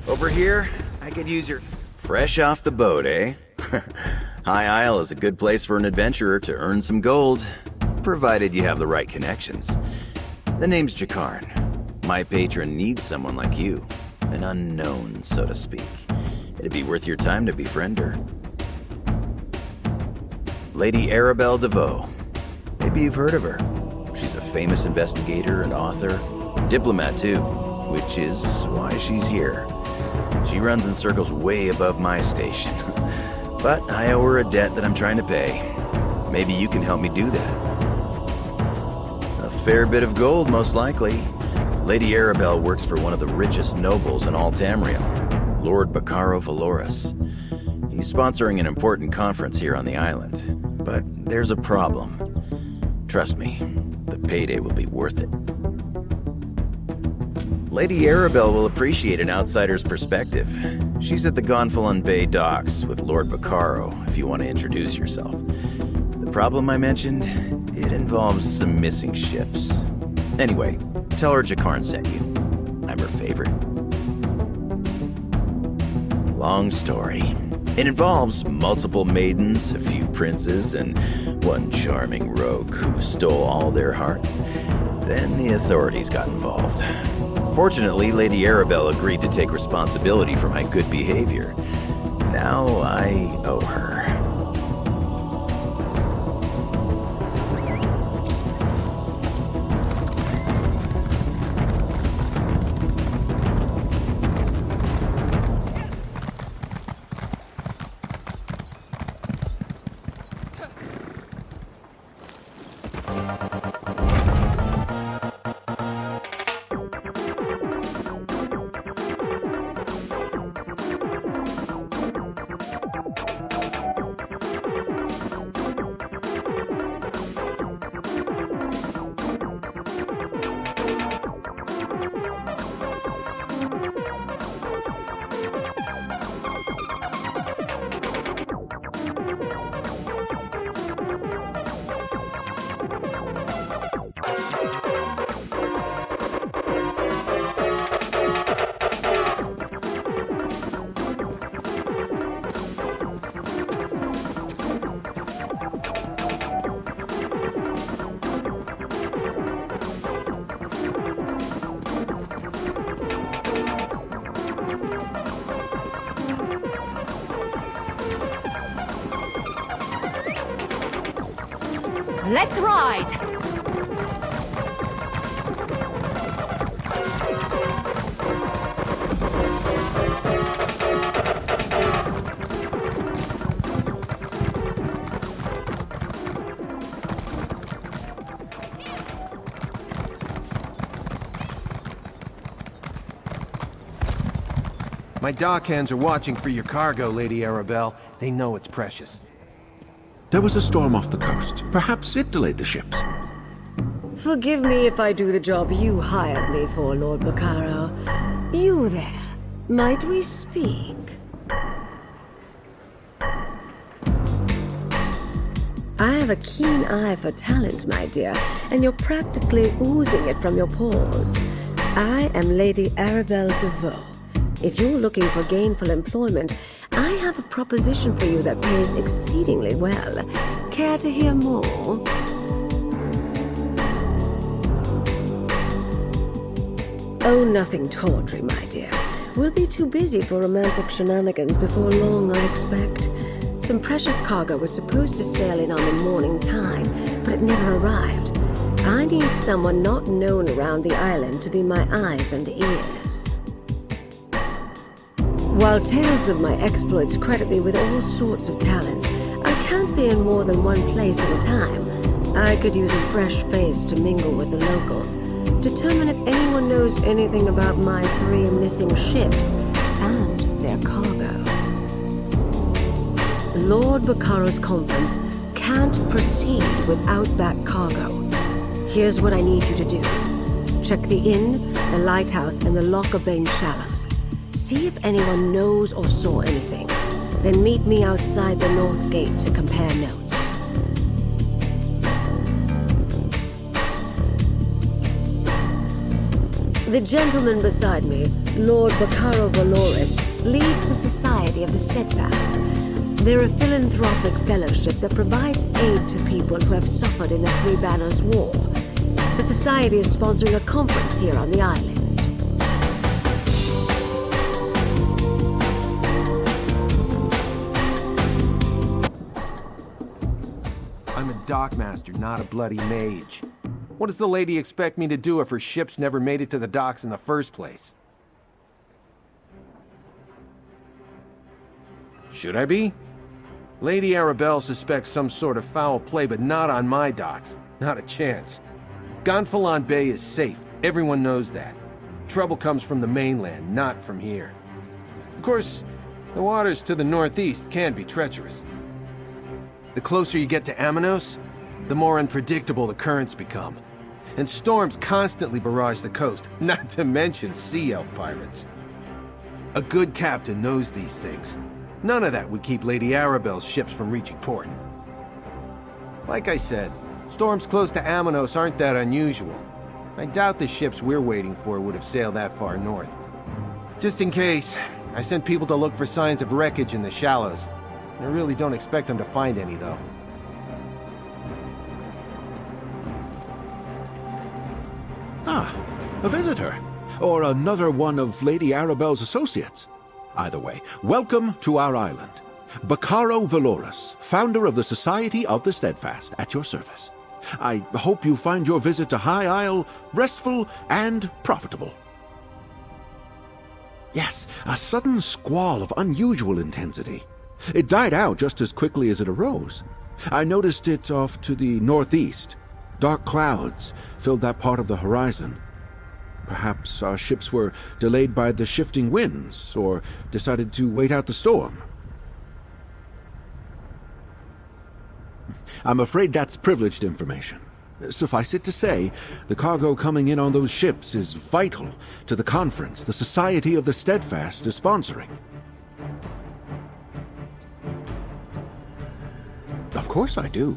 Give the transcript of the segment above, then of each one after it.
Over here, I could use your... Fresh off the boat, eh? High Isle is a good place for an adventurer to earn some gold, provided you have the right connections. The name's Jakarn. My patron needs someone like you. An unknown, so to speak. It'd be worth your time to befriend her. Lady Arabelle DeVoe. Maybe you've heard of her. She's a famous investigator and author. Diplomat, too, which is why she's here. She runs in circles way above my station. But I owe her a debt that I'm trying to pay. Maybe you can help me do that. A fair bit of gold, most likely. Lady Arabelle works for one of the richest nobles in all Tamriel, Lord Baccaro Valoris. He's sponsoring an important conference here on the island. But there's a problem. Trust me, the payday will be worth it. Lady Arabelle will appreciate an outsider's perspective. She's at the Gonfalon Bay docks with Lord Baccaro, if you want to introduce yourself. The problem I mentioned, it involves some missing ships. Anyway, tell her Jakarn sent you. I'm her favorite. Long story. It involves multiple maidens, a few princes, and one charming rogue who stole all their hearts. Then the authorities got involved. Fortunately, Lady Arabelle agreed to take responsibility for my good behavior. Now I owe her. Let's ride! My dockhands are watching for your cargo, Lady Arabelle. They know it's precious. There was a storm off the coast. Perhaps it delayed the ships. Forgive me if I do the job you hired me for, Lord Baccaro. You there, might we speak? I have a keen eye for talent, my dear, and you're practically oozing it from your pores. I am Lady Arabelle DeVoe. If you're looking for gainful employment, I have a proposition for you that pays exceedingly well. Care to hear more? Oh, nothing tawdry, my dear. We'll be too busy for romantic shenanigans before long, I expect. Some precious cargo was supposed to sail in on the morning time, but it never arrived. I need someone not known around the island to be my eyes and ears. While tales of my exploits credit me with all sorts of talents, I can't be in more than one place at a time. I could use a fresh face to mingle with the locals, determine if anyone knows anything about my 3 missing ships and their cargo. Lord Baccaro's conference can't proceed without that cargo. Here's what I need you to do. Check the inn, the lighthouse, and the Locker Bane shallows. See if anyone knows or saw anything. Then meet me outside the North Gate to compare notes. The gentleman beside me, Lord Baccaro Valoris, leads the Society of the Steadfast. They're a philanthropic fellowship that provides aid to people who have suffered in the Three Banners War. The Society is sponsoring a conference here on the island. I'm a dockmaster, not a bloody mage. What does the lady expect me to do if her ships never made it to the docks in the first place? Should I be? Lady Arabelle suspects some sort of foul play, but not on my docks. Not a chance. Gonfalon Bay is safe. Everyone knows that. Trouble comes from the mainland, not from here. Of course, the waters to the northeast can be treacherous. The closer you get to Amanos, the more unpredictable the currents become. And storms constantly barrage the coast, not to mention sea elf pirates. A good captain knows these things. None of that would keep Lady Arabelle's ships from reaching port. Like I said, storms close to Amanos aren't that unusual. I doubt the ships we're waiting for would have sailed that far north. Just in case, I sent people to look for signs of wreckage in the shallows. I really don't expect them to find any, though. Ah, a visitor. Or another one of Lady Arabelle's associates. Either way, welcome to our island. Baccaro Valoris, founder of the Society of the Steadfast, at your service. I hope you find your visit to High Isle restful and profitable. Yes, a sudden squall of unusual intensity. It died out just as quickly as it arose. I noticed it off to the northeast. Dark clouds filled that part of the horizon. Perhaps our ships were delayed by the shifting winds, or decided to wait out the storm. I'm afraid that's privileged information. Suffice it to say, the cargo coming in on those ships is vital to the conference the Society of the Steadfast is sponsoring. Of course I do,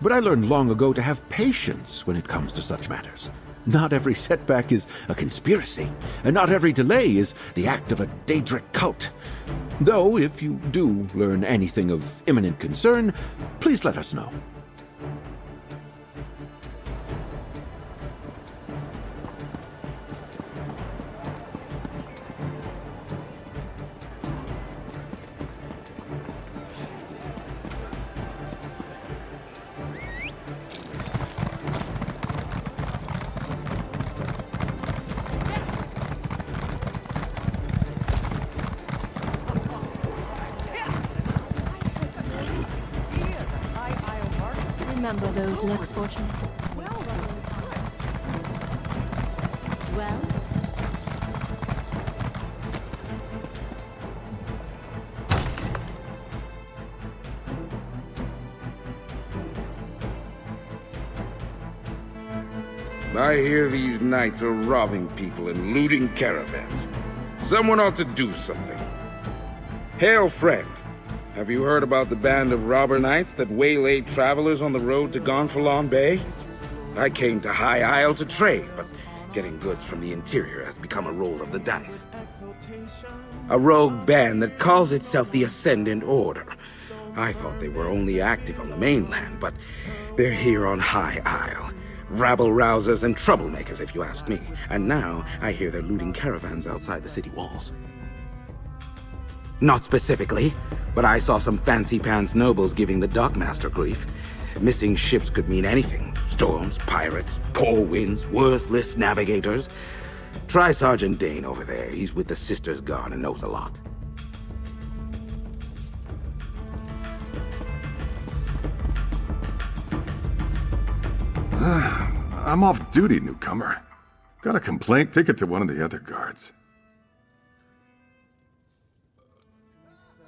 but I learned long ago to have patience when it comes to such matters. Not every setback is a conspiracy, and not every delay is the act of a Daedric cult. Though, if you do learn anything of imminent concern, please let us know. Remember those less fortunate. Well? I hear these knights are robbing people and looting caravans. Someone ought to do something. Hail, friend. Have you heard about the band of robber knights that waylaid travelers on the road to Gonfalon Bay? I came to High Isle to trade, but getting goods from the interior has become a roll of the dice. A rogue band that calls itself the Ascendant Order. I thought they were only active on the mainland, but they're here on High Isle. Rabble-rousers and troublemakers, if you ask me. And now I hear they're looting caravans outside the city walls. Not specifically, but I saw some fancy-pants nobles giving the dockmaster grief. Missing ships could mean anything. Storms, pirates, poor winds, worthless navigators. Try Sergeant Dane over there. He's with the Sisters Guard and knows a lot. I'm off duty, newcomer. Got a complaint? Take it to one of the other guards.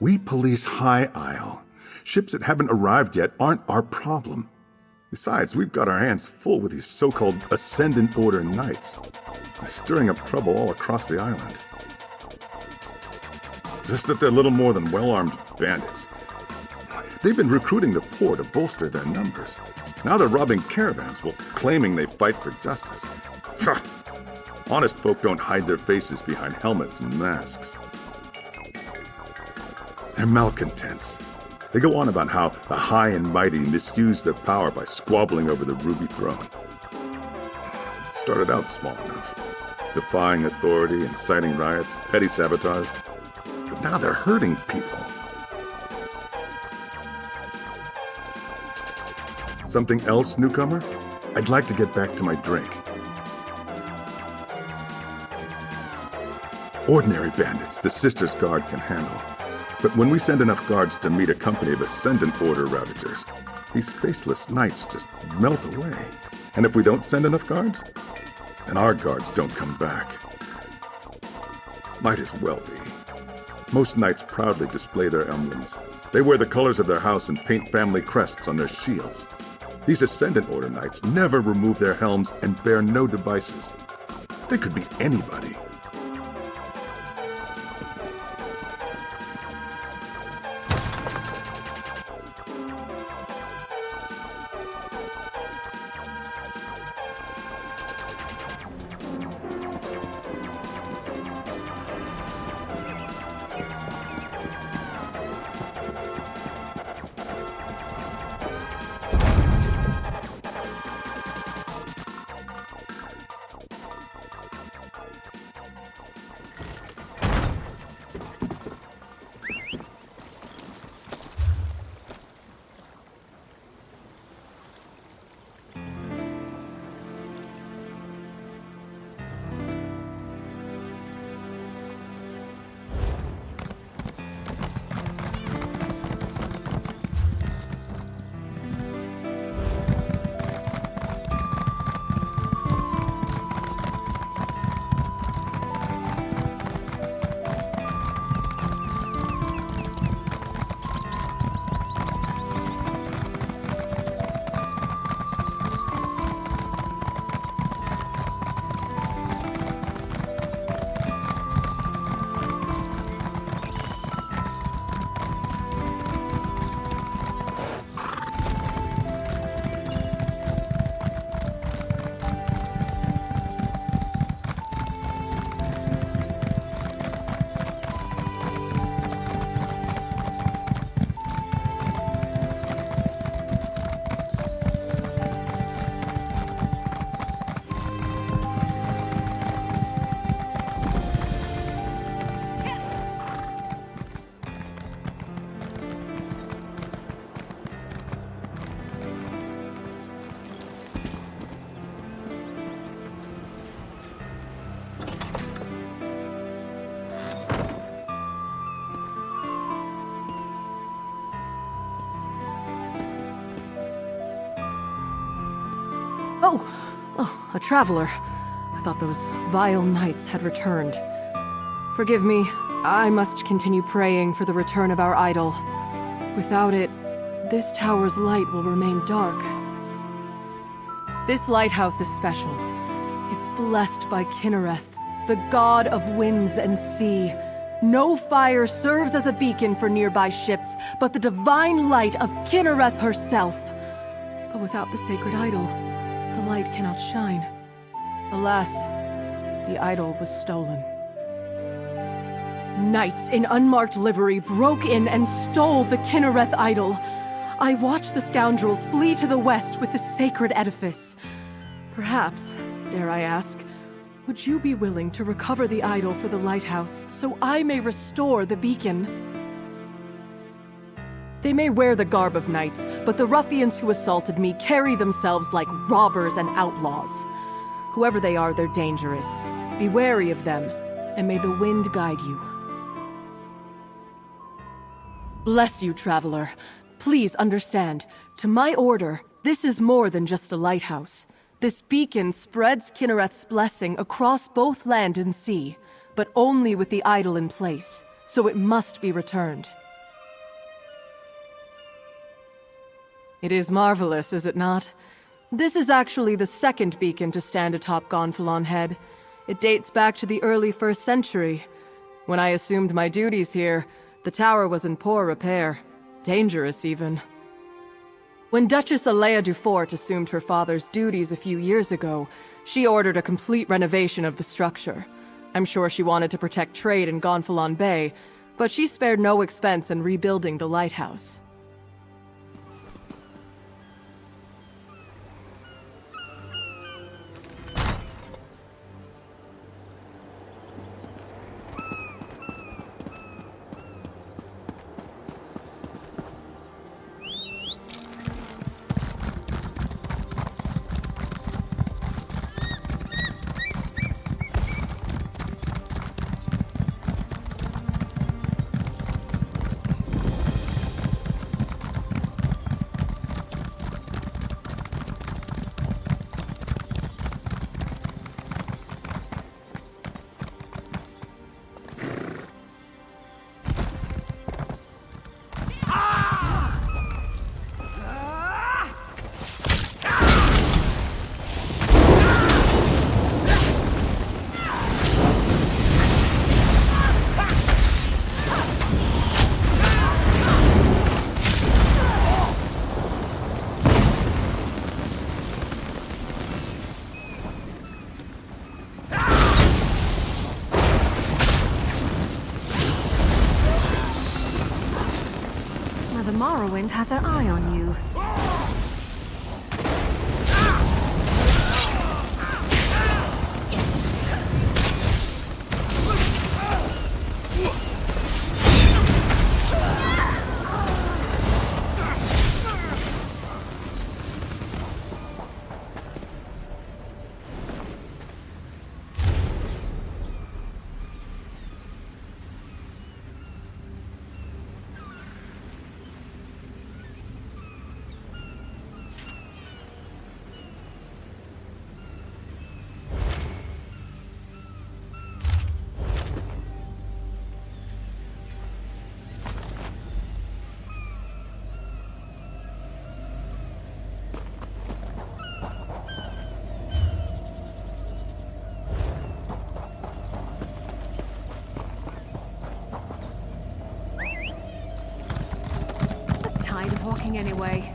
We police High Isle. Ships that haven't arrived yet aren't our problem. Besides, we've got our hands full with these so-called Ascendant Order Knights. They're stirring up trouble all across the island. Just that they're little more than well-armed bandits. They've been recruiting the poor to bolster their numbers. Now they're robbing caravans while claiming they fight for justice. Honest folk don't hide their faces behind helmets and masks. They're malcontents. They go on about how the high and mighty misuse their power by squabbling over the ruby throne. It started out small enough, defying authority, inciting riots, petty sabotage. But now they're hurting people. Something else, newcomer? I'd like to get back to my drink. Ordinary bandits the Sisters Guard can handle. But when we send enough guards to meet a company of Ascendant Order Ravagers, these faceless knights just melt away. And if we don't send enough guards, then our guards don't come back. Might as well be. Most knights proudly display their emblems. They wear the colors of their house and paint family crests on their shields. These Ascendant Order knights never remove their helms and bear no devices. They could be anybody. Oh, a traveler. I thought those vile knights had returned. Forgive me, I must continue praying for the return of our idol. Without it, this tower's light will remain dark. This lighthouse is special. It's blessed by Kinnereth, the god of winds and sea. No fire serves as a beacon for nearby ships, but the divine light of Kinnereth herself. But without the sacred idol, the light cannot shine. Alas, the idol was stolen. Knights in unmarked livery broke in and stole the Kinnereth idol. I watched the scoundrels flee to the west with the sacred edifice. Perhaps, dare I ask, would you be willing to recover the idol for the lighthouse so I may restore the beacon? They may wear the garb of knights, but the ruffians who assaulted me carry themselves like robbers and outlaws. Whoever they are, they're dangerous. Be wary of them, and may the wind guide you. Bless you, traveler. Please understand, to my order, this is more than just a lighthouse. This beacon spreads Kinnereth's blessing across both land and sea, but only with the idol in place, so it must be returned. It is marvelous, is it not? This is actually the second beacon to stand atop Gonfalon Head. It dates back to the early 1st century. When I assumed my duties here, the tower was in poor repair. Dangerous, even. When Duchess Alea Dufort assumed her father's duties a few years ago, She ordered a complete renovation of the structure. I'm sure she wanted to protect trade in Gonfalon Bay, but she spared no expense in rebuilding the lighthouse. The Morrowind has her eye on you. Tired of walking anyway.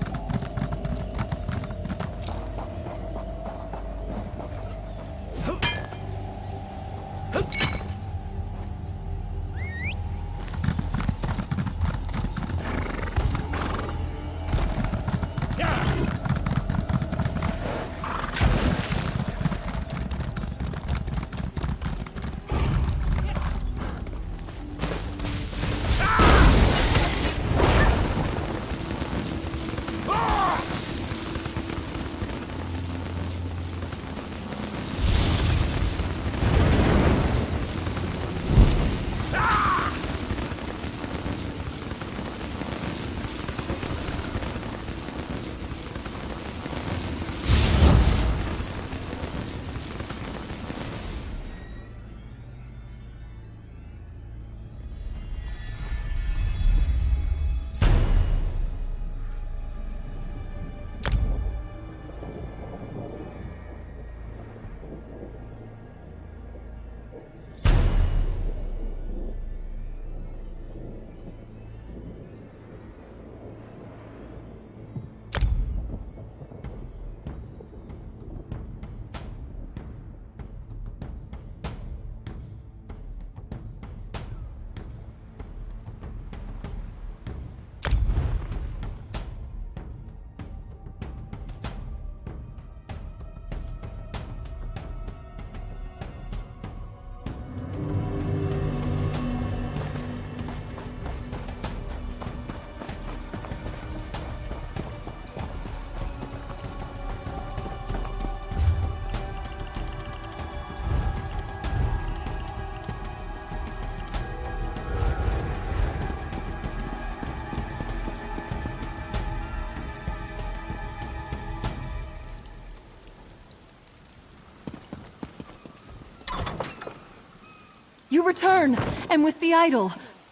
You return, and with the idol.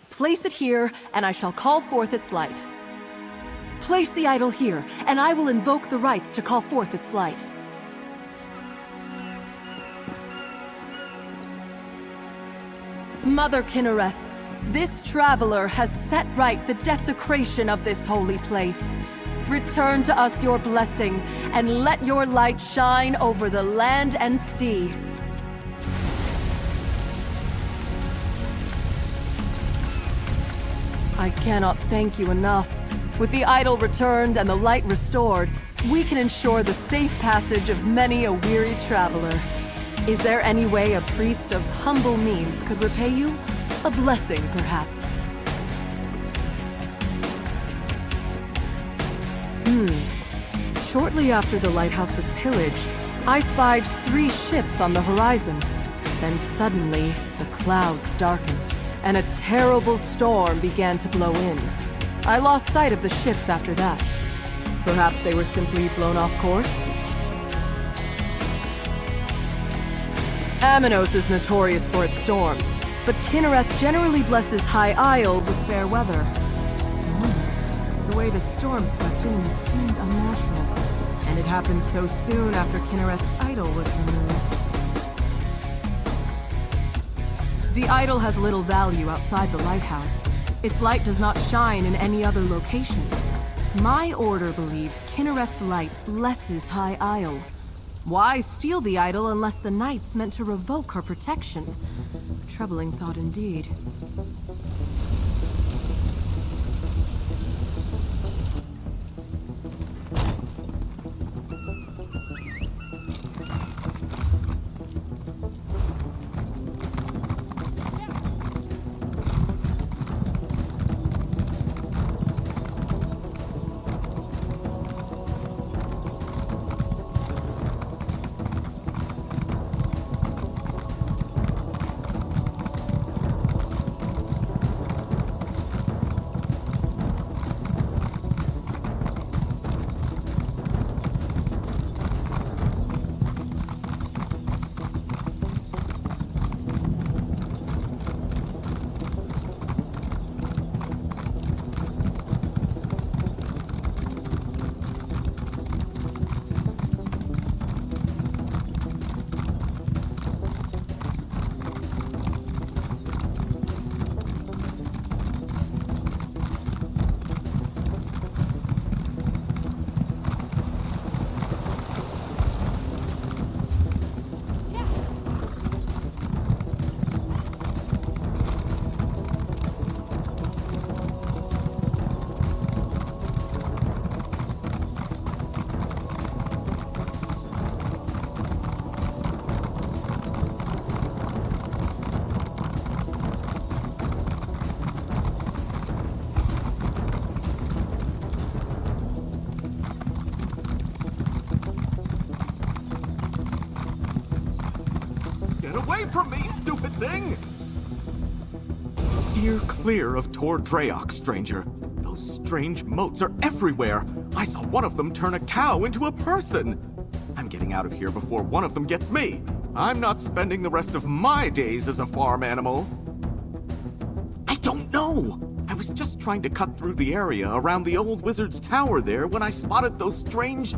Place it here, and I shall call forth its light. Place the idol here, and I will invoke the rites to call forth its light. Mother Kinnereth, this traveler has set right the desecration of this holy place. return to us your blessing, and let your light shine over the land and sea. I cannot thank you enough. With the idol returned and the light restored, we can ensure the safe passage of many a weary traveler. Is there any way a priest of humble means could repay you? A blessing, perhaps? Shortly after the lighthouse was pillaged, I spied 3 ships on the horizon. Then suddenly, the clouds darkened, and a terrible storm began to blow in. I lost sight of the ships after that. Perhaps they were simply blown off course? Aminos is notorious for its storms, but Kinnereth generally blesses High Isle with fair weather. The way the storm swept in seemed unnatural, and it happened so soon after Kinnereth's idol was removed. The idol has little value outside the lighthouse. Its light does not shine in any other location. My order believes Kinnereth's light blesses High Isle. Why steal the idol unless the knights meant to revoke her protection? A troubling thought indeed. Get away from me, stupid thing! Steer clear of Tor Dreok, stranger. Those strange moats are everywhere. I saw one of them turn a cow into a person. I'm getting out of here before one of them gets me. I'm not spending the rest of my days as a farm animal. I don't know. I was just trying to cut through the area around the old wizard's tower there when I spotted those strange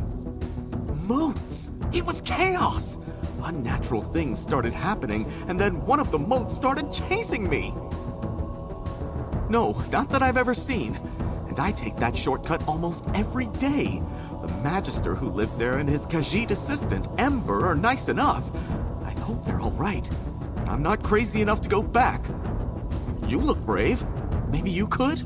moats. It was chaos. Unnatural things started happening, and then one of the moats started chasing me. No, not that I've ever seen. And I take that shortcut almost every day. The Magister who lives there and his Khajiit assistant, Ember, are nice enough. I hope they're all right. I'm not crazy enough to go back. You look brave. Maybe you could?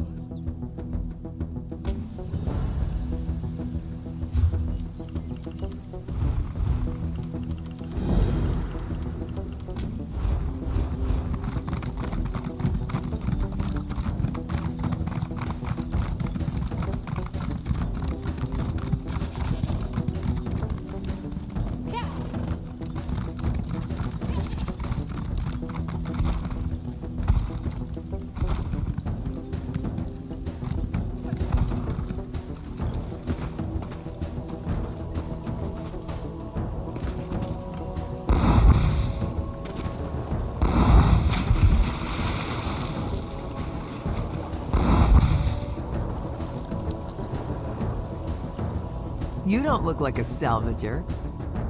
You don't look like a salvager.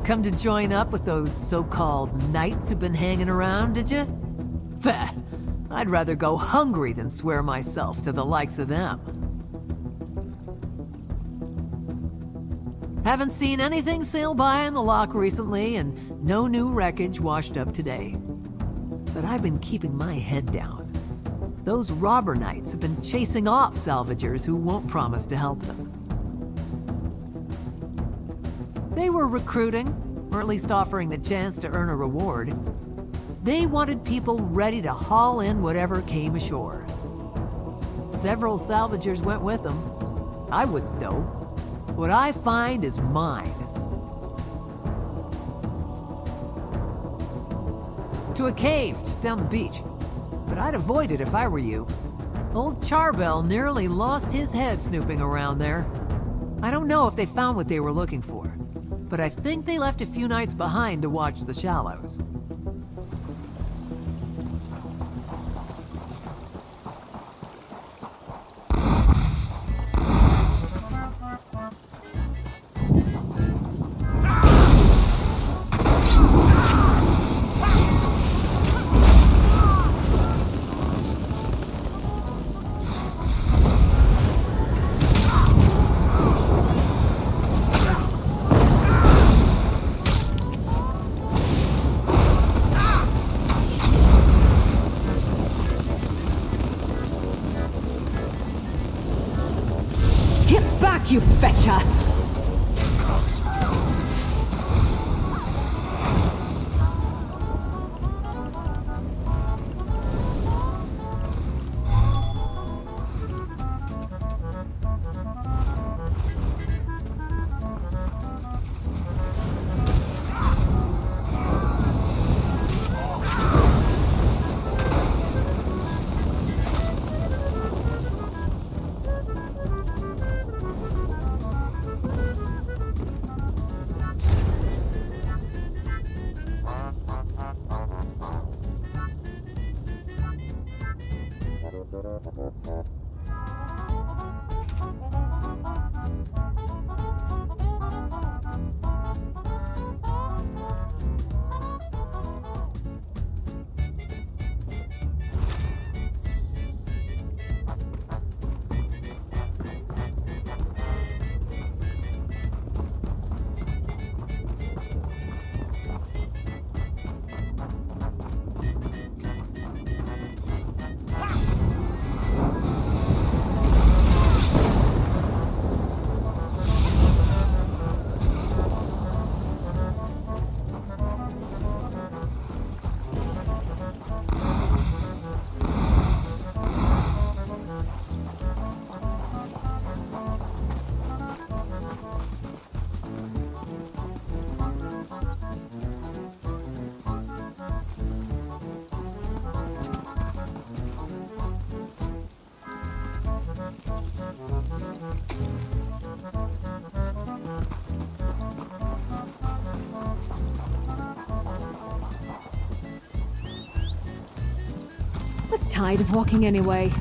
Come to join up with those so-called knights who've been hanging around, did you? Bah! I'd rather go hungry than swear myself to the likes of them. Haven't seen anything sail by in the lock recently, and no new wreckage washed up today. But I've been keeping my head down. Those robber knights have been chasing off salvagers who won't promise to help them. They were recruiting, or at least offering the chance to earn a reward. They wanted people ready to haul in whatever came ashore. Several salvagers went with them. I wouldn't, though. What I find is mine. To a cave just down the beach. But I'd avoid it if I were you. Old Charbel nearly lost his head snooping around there. I don't know if they found what they were looking for, but I think they left a few knights behind to watch the shallows. You betcha! Tired of walking anyway.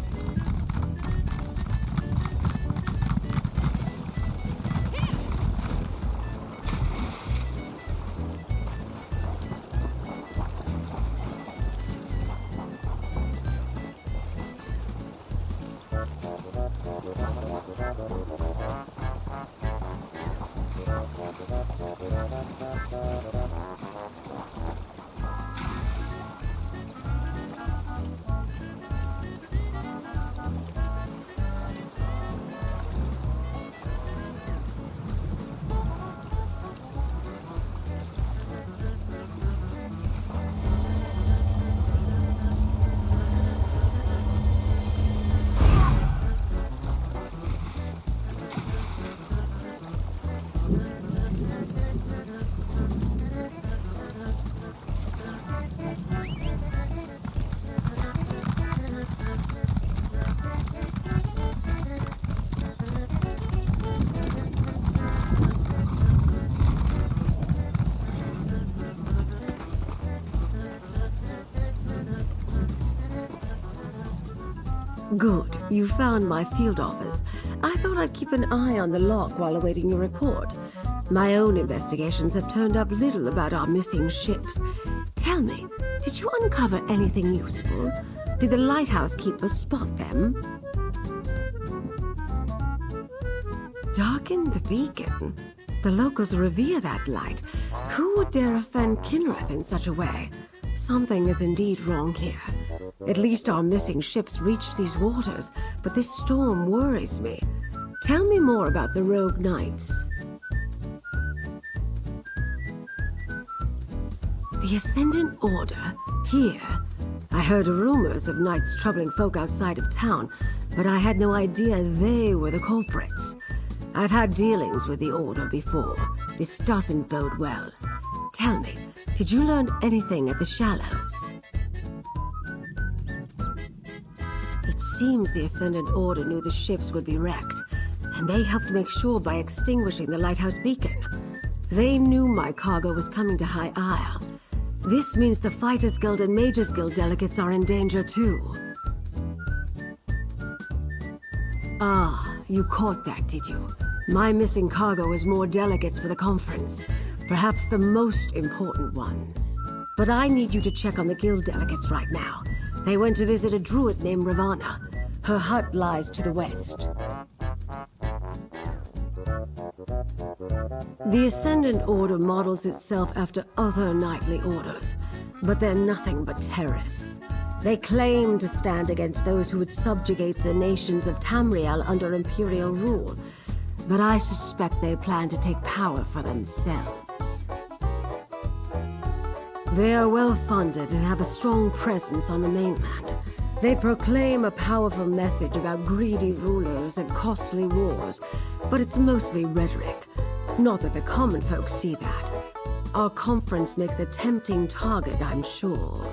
Good. You found my field office. I thought I'd keep an eye on the lock while awaiting your report. My own investigations have turned up little about our missing ships. Tell me, did you uncover anything useful? Did the lighthouse keeper spot them? Darken the beacon? The locals revere that light. Who would dare offend Kinnereth in such a way? Something is indeed wrong here. At least our missing ships reached these waters, but this storm worries me. Tell me more about the rogue knights. The Ascendant Order? Here? I heard rumors of knights troubling folk outside of town, but I had no idea they were the culprits. I've had dealings with the Order before. This doesn't bode well. Tell me, did you learn anything at the Shallows? It seems the Ascendant Order knew the ships would be wrecked, and they helped make sure by extinguishing the lighthouse beacon. They knew my cargo was coming to High Isle. This means the Fighters Guild and Mages Guild delegates are in danger too. Ah, you caught that, did you? My missing cargo is more delegates for the conference. Perhaps the most important ones. But I need you to check on the guild delegates right now. They went to visit a druid named Ravana. Her hut lies to the west. The Ascendant Order models itself after other knightly orders, but they're nothing but terrorists. They claim to stand against those who would subjugate the nations of Tamriel under Imperial rule, but I suspect they plan to take power for themselves. They are well-funded and have a strong presence on the mainland. They proclaim a powerful message about greedy rulers and costly wars, but it's mostly rhetoric. Not that the common folk see that. Our conference makes a tempting target, I'm sure.